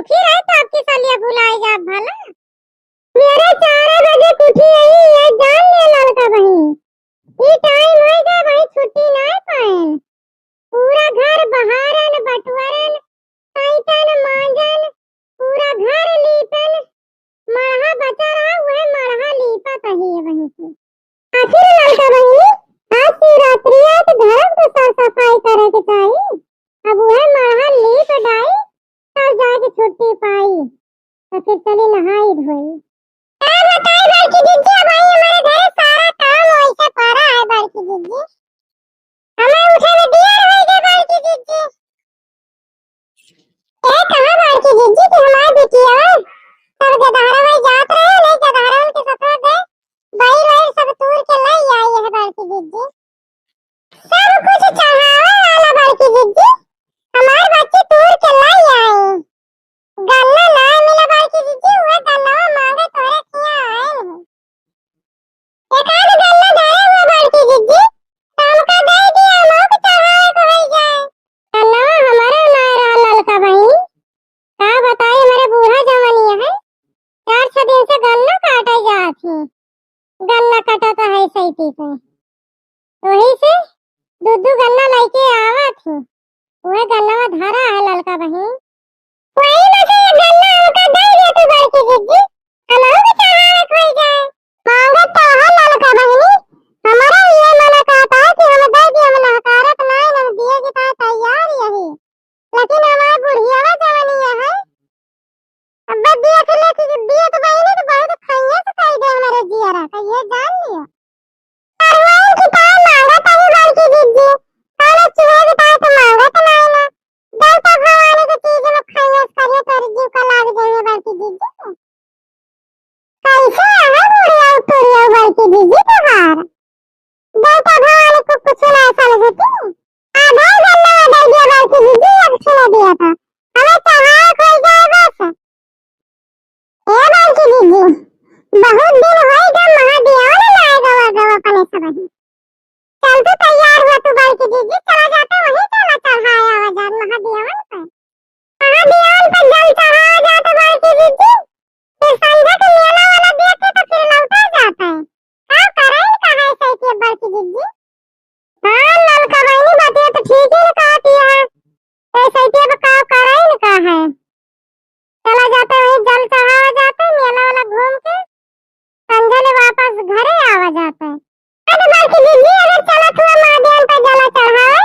भूखी रहे तो आपकी सालिया भुलाए जा भला। मेरे 4 बजे उठी यही है जान ले लड़का बहन। ये टाइम हो गया भाई छुट्टी ना पाए। पूरा घर बहारन बटवरन सैतन मांजन पूरा घर लीपन मरहा बचा रहा वह मरहा लीपा कही है वहीं से। आखिर लड़का बहन आज शिवरात्रि है तो घर को साफ सफाई करे के चाहिए। अब वह मरहा लीप डाई तब जाके छुट्टी पाई तो फिर चली नहाई धोई। बताई बड़की दीदी भाई हमारे घर सारा काम वैसे पड़ा है बड़की दीदी। हमें उठे में देर हो गई बड़की दीदी। ए कहां बड़की दीदी कि हमारी बिटिया सब गधारा भाई जात रहे नहीं गधारा उनके साथ गए भाई भाई सब तूर के लाई आई है बड़की दीदी। सब कुछ चढ़ावे वाला बड़की दीदी हमारे बच्चे तूर के लाई आए। गन्ना ना मिला बड़की दीदी वह गन्ना मांगे तोरे किया आए नहीं। एक आध गन्ना धारे हुआ बड़की दीदी शाम का दे दिया लोग चढ़ाए को हो जाए। गन्ना हमारा ना रहा ललका बहन का बताए मेरे बूढ़ा जवानिया है 4-6 दिन से गन्ना काटे जाती गन्ना कटाता है सैती पे वही से दूध गन्ना लेके आवा थी वह गन्ना धारा है ललका बहन वही में से गन्ना हमका दे दे तू बड़की दीदी हमारा भी चढ़ाए को हो जाए। मांगे तो है ललका बहनी हमारा ये मना कहता है कि हमें दे दिया हमने हकारत नहीं हम दिएगी तो तैयार यही लेकिन हमारी बुढ़िया जवानिया है अब दिया के लेके दिया तो बहनी तो बहुत खाइए तो कह दे हमारे जियारा का ये जान लियो। परवान की पाए मांगा तो ही बड़की दीदी काले चूहे की पाए तो मांगा तो नहीं ना देवता भगवान की चीज में खाइए करिए तो जीव का लाग जाए बड़की दीदी। कैसे है बुढ़िया उतरिया बड़की दीदी तोहार देवता भगवान को कुछ ना समझती आधा गन्ना दे दिया बड़की दीदी अब सुना दिया था हमें चढ़ाए खोल जाए बस। ए बड़की दीदी बहुत दिन होएगा महादेव ने लाएगा गवा अपने सब चल तो तैयार हुआ तू बड़की दीदी चला जाता वहीं चला चढ़ाया आवाज महादेवन पर जल चढ़ाया जाता बड़की दीदी फिर संध्या के मेला वाला देखे तो फिर लौटा जाता है क्या करें कहा है सही बड़की दीदी। हाँ ललका बहनी बात तो ठीक ही कहती है ऐसे ही अब का करें कहा है चला जाता है जल चढ़ाया जाता है मेला वाला घूम के संध्या ने वापस घरे आवा जाता है। अरे बड़की दीदी अगर चला हुआ महादेव पर जला चढ़ाए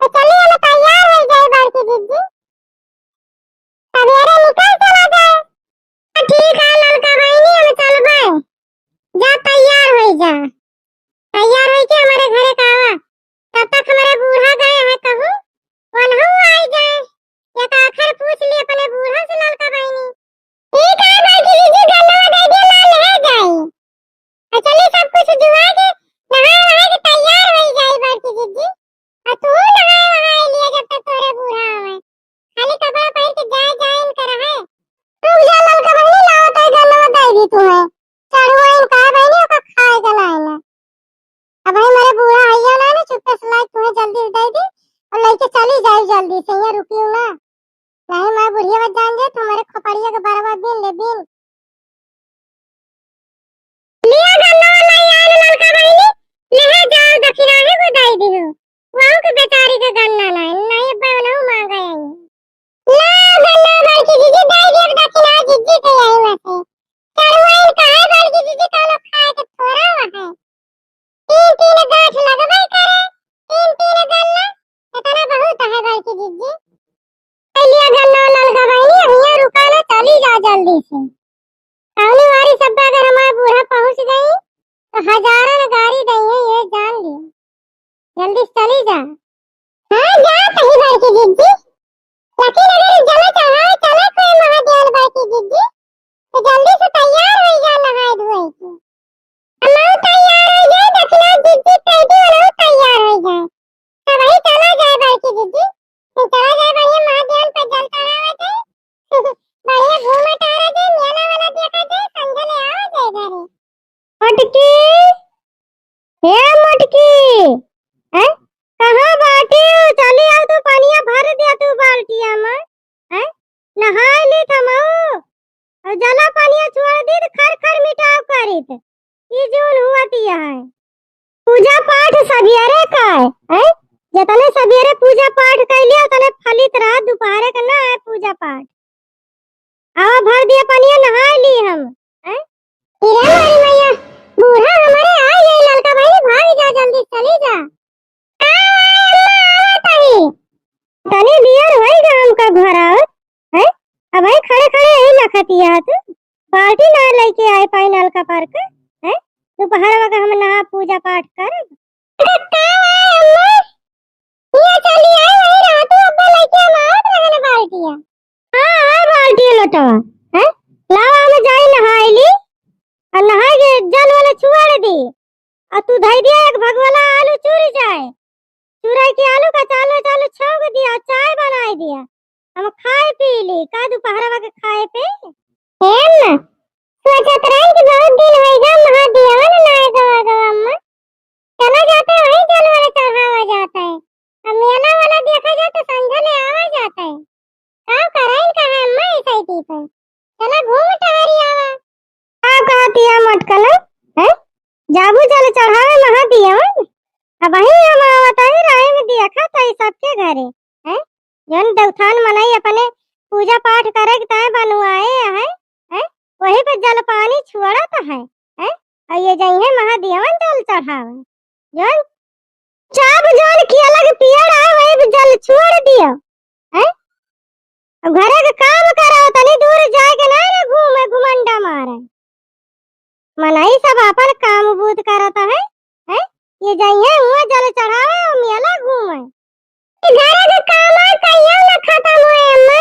तो चलिए हम तैयार हो जाए बड़की दीदी सवेरे निकल चला जाए। ठीक है ललका बहनी हम चलबे जा तैयार हो जा तैयार हो के हमारे घरे का आवा तब तक हमारे बूढ़ा गए हैं कहूं वनहु आई जाए या तो आखिर पूछ लिए अपने बूढ़ा से ललका बहनी। ठीक है बड़की दीदी गन्ना दे दिया लाल है जाए चलिए सब कुछ जुआ के नहा वहा के तैयार हो जाए बड़की दीदी और तू नहा वहा लिए जब तक तोरे बूढ़ा आवे खाली कपड़ा पहन के जाए जाए इनका रहे रुक जा ललका बहनी लाओ तो गन्ना दे दी तू है चढ़ुआ इनका बहनी का खाए गलाएला अब भाई मेरे बूढ़ा आइया ना चुपके से लाई तुम्हें जल्दी दे दी और लेके चली जाए जल्दी से ये रुकियो ना नहीं मैं बुढ़िया बच जान जाए तुम्हारे खोपड़िया के बराबर बिन ले बिन लिया गन्ना नहीं आने ललका बहनी ले जाओ दक्षिणा है को दे दी हो वहां के बेचारी का गन्ना नहीं बनऊ मांगा है ला गन्ना बड़की दीदी दे दी दक्षिणा दीदी के आई वैसे चढ़ुआ कहां बड़की दीदी का लोग खाए के थोड़ा हुआ है तीन गांठ लगबे करे तीन गन्ना इतना बहुत है बड़की दीदी लिया गन्ना ललका बहनी अहिया रुका ना चली जा जल्दी से कौनी वारी सब अगर हमारा बूढ़ा पहुंच गई तो हजारों गाड़ी देंगे ये जान ली जल्दी चली जा। हाँ जा कहीं बड़की दीदी लेकिन अगर जला चढ़ाए चला कोई महादेव बड़की दीदी तो जल्दी से तैयार हो जा नहाए धोए के हम तैयार हो जाए दक्षिणा दीदी कैदी वाला तैयार हो जाए सब ही चला जाए बड़की दीदी तो चला जाए बढ़िया महादेव पर जल चढ़ावा जाए बढ़िया घूमे टहरा जाए मेला वाला देखा जाए संध्या ले आवा जाए घरे। मटकी हे मटकी हैं कहां बाटी चली आओ तो पानिया भर दिया तू बाल्टिया में हैं जला पानिया छोड़ दी तो खर खर मिटाव करित ई जोन हुआ तिया है पूजा पाठ सवेरे का है जतने सवेरे पूजा पाठ कैलिया तने फलित रहा दोपहर के ना है पूजा पाठ आवा भर दिया पानिया नहा ली हम हैं इरे हमारी मैया बूढ़ा हमारे आ ये लड़का भाई भाग जा जल्दी चली जा तनी बियर होई गा हमका घर आवत है अब भाई खड़े खड़े यही लखतिया तू पार्टी ना लेके आए पाई नलका पार्क है दोपहर वक्त हम नहा पूजा पाठ कर ये चली आई वही रातू अब्बा लेके मारत लगने बाल्टिया हां बाल्टी लटवा है लावा में जाई नहाईली और नहाई के जल वाला छुआड़ दी और तू धई दिया एक भगवाला आलू चूरी जाए चुराई के आलू का चालो चालो छौक दिया चाय बनाई दिया हम खाए पी ली का दोपहर के खाए पे हेम सोचत रही कि बहुत दिन होएगा नहा दिया ना नहाए गवा गवा अम्मा चला जाता है वही जल वाला चढ़ावा जाता है अब मेला वाला देखा जाए तो संझा ले आवा जाता है का कराइन का है अम्मा ऐसा ही टी पर चला घूम टहरी आवा का कहती है मटकना है जाबू जल चढ़ावे नहा दिया अब वही हम आवत ही राय में देखा था सबके घरे हैं जन देवथान मनाई अपने पूजा पाठ करे के तय बनवाए है वही पे जल पानी छुड़त है और ये जइहे महादेवन जल चढ़ावे जन चाप जल की अलग पियर आ वही पे जल छोड़ दियो है अब घरे के काम करो तनी दूर जाए के ना घूमे घुमंडा मारे मनाई सब अपन काम बूत करता है ये जइहे हुआ जल चढ़ावे और मेला घूमे घरे के काम कहियो ना खत्म होए अम्मा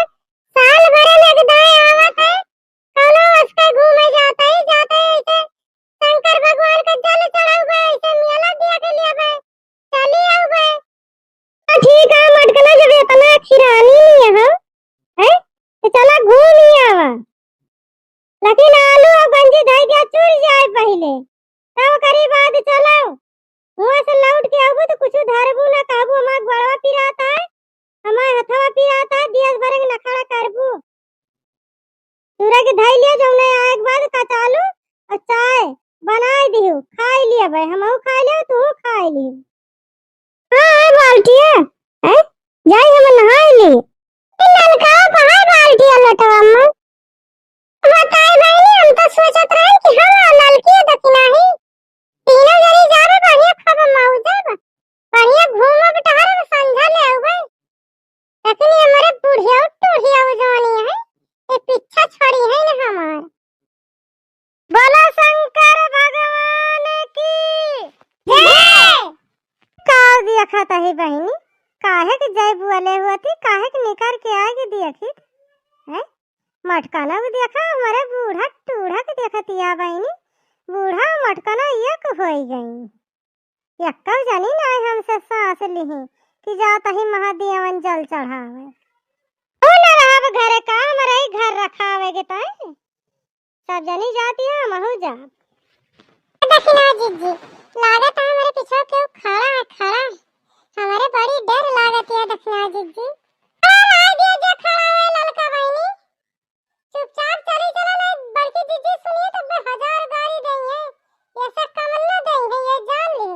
साल भर में एक दाए आवत है कोनो उसके घूमे जाता है ऐसे शंकर भगवान का जल चढ़ावे ऐसे मेला देख लिया बे चली आओ बे तो ठीक है मटकना जब इतना खिरानी नहीं है हैं तो चला घूम ही आवा लेकिन आलू और गंजी धई दिया चुर जाए पहले तब करी बाद चलाओ वहां से लौट के आबो तो कुछ धरबू ना काबू हमार गड़वा पिराता है हमार हथवा पिराता है दियस भरे के नखड़ा करबू सूरज के धई लिया जौने आए के बाद कचालू और चाय बनाई दियो खाई लिया भाई हमहू खाई लियो तू खाई लियो हां बाल्टी है जाई हम नहाई ली नलका कहां बाल्टी लटवा अम्मा बताए भाई हम तो सोचत रहे कि हम नलकी दखना ही तीनों जरी जाबे बढ़िया खब मौजा बढ़िया घूमब टहरब संझा ले आउ भाई लेकिन ये हमारे बुढ़िया टूढ़िया जवानी है ये पीछा छोड़ी है ना हमार बोला शंकर भगवान की जय का दिया खाता है बहनी काहे के जय बुआले हुआती काहे के निकर के आगे देखी है मटकाना भी देखा हमारे बूढ़ा टूढ़ा के देखती आ बहनी बूढ़ा मटकाना एक होई गई यक्का जानी ना हमसे सांस लिही कि जाता ही महादेवन जल चढ़ावे ओ न रहब घरे का हमारे घर रखावे के ताई सब जनी जाती है महू जा दक्षिणा जीजी लागत है हमारे पीछे क्यों खड़ा है हमारे बड़ी डर लागत है दक्षिणा जीजी आ दिया जो खड़ा है ललका बहनी चुपचाप चली चलो नहीं बड़की जीजी सुनिए तो मैं 1000 गाड़ी देंगे ये सब कमल ना देंगे ये जान ली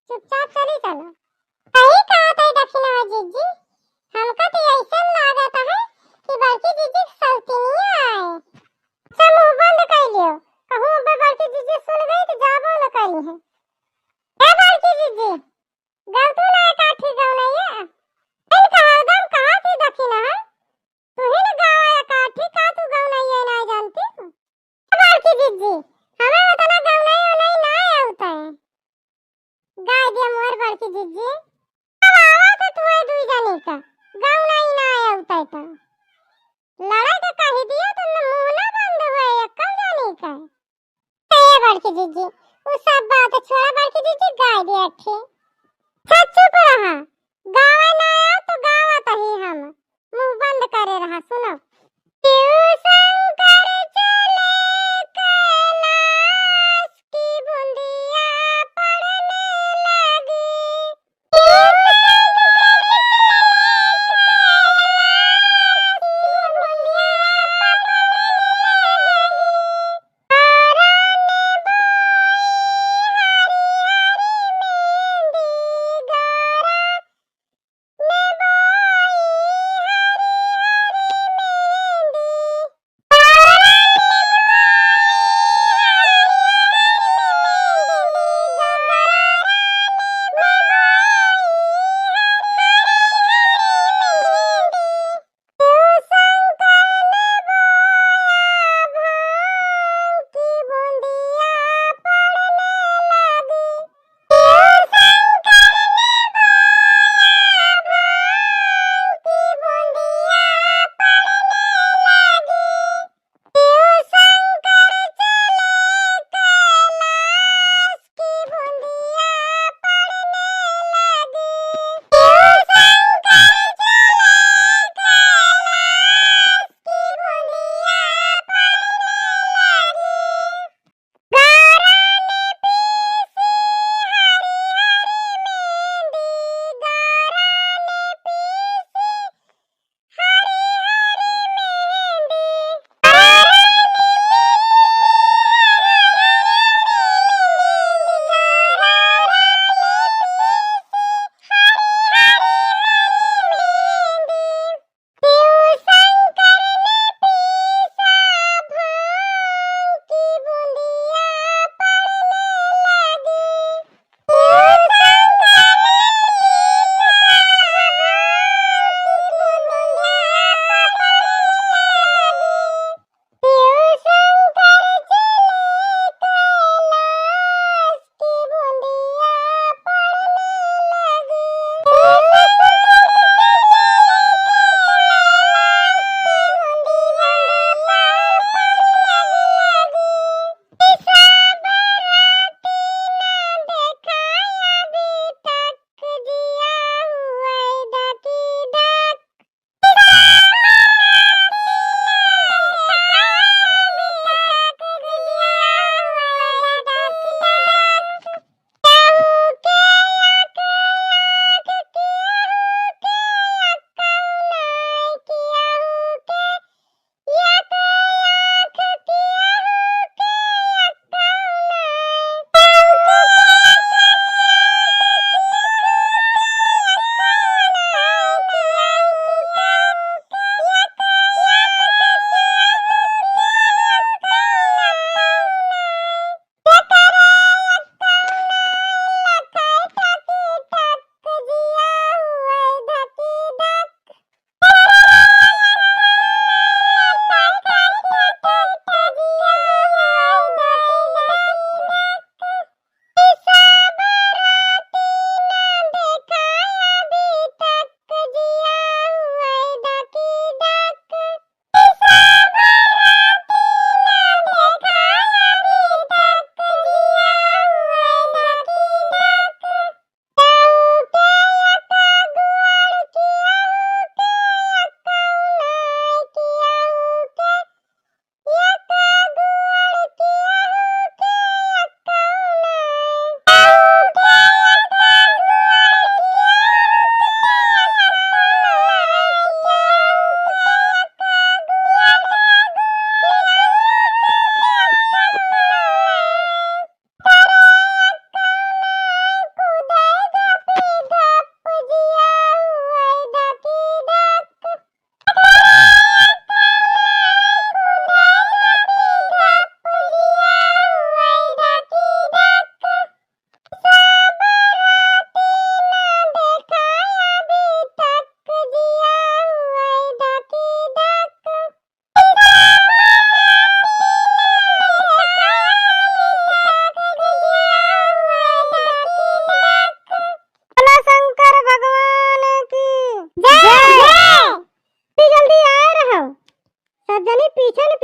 चुपचाप चली चलो सही कहा था दक्षिणा जीजी हमका तो ऐसा लागत है कि बड़की जीजी सल्तनी आए सब मुंह बंद कर लियो कहूं अब बड़की जीजी सुन गई तो जाबो न करी है ए बड़की जीजी गलतू ना काठी गौना ये इन कहा दम कहा थी दक्षिणा तू ही ना गावा काठी का तू गौना ये ना जानती बड़की जीजी हमें उतना गौना ये नहीं ना आता है गाय दिया मोर बड़की जीजी आवा तो तुम्हें दुई जानी का गौना ही ना आता था लड़ाई का कही दिया तो मुंह ना बंद हुए कब जानी का ये बड़की जीजी वो सब बात छोड़ा बड़की जीजी गाय दिया थे सच चुप रहा गावा ना आया तो गावा तही हम मुंह बंद करे रहा सुनो शंकर चले कैलाश की बूंदिया पड़ने लगी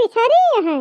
पिछड़ी है